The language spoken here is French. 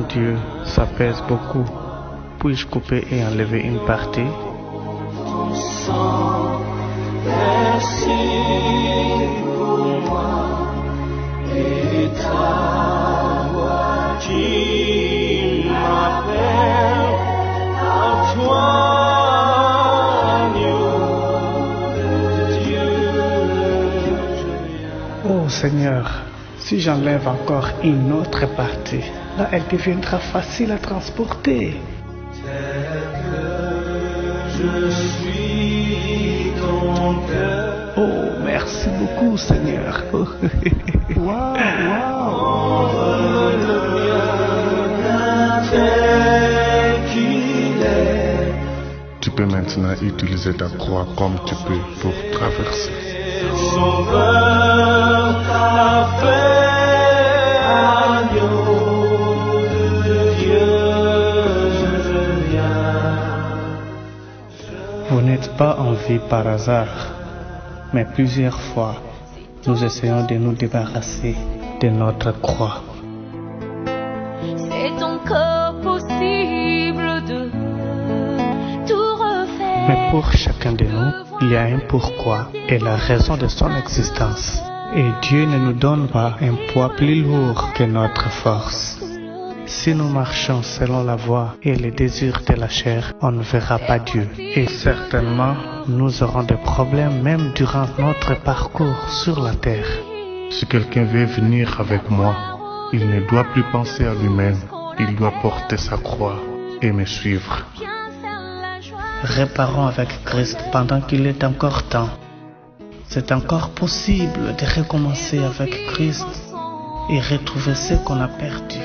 Dieu, ça pèse beaucoup. Puis-je couper et enlever une partie? Merci pour moi et ta voix qui m'appelle à toi, agneau de Dieu. Oh Seigneur, si j'enlève encore une autre partie, là elle deviendra facile à transporter. Je suis ton cœur. Oh, merci beaucoup Seigneur. Waouh, waouh. Le mien tel qu'il est. Tu peux maintenant utiliser ta croix comme tu peux pour traverser. Sauveur t'a fait agneau de Dieu, je viens. Vous n'êtes pas en vie par hasard, mais plusieurs fois, nous essayons de nous débarrasser de notre croix. C'est encore possible de tout refaire. Mais pour chacun de nous, il y a un pourquoi et la raison de son existence. Et Dieu ne nous donne pas un poids plus lourd que notre force. Si nous marchons selon la voie et les désirs de la chair, on ne verra pas Dieu. Et certainement, nous aurons des problèmes même durant notre parcours sur la terre. Si quelqu'un veut venir avec moi, il ne doit plus penser à lui-même. Il doit porter sa croix et me suivre. Réparons avec Christ pendant qu'il est encore temps. C'est encore possible de recommencer avec Christ et retrouver ce qu'on a perdu.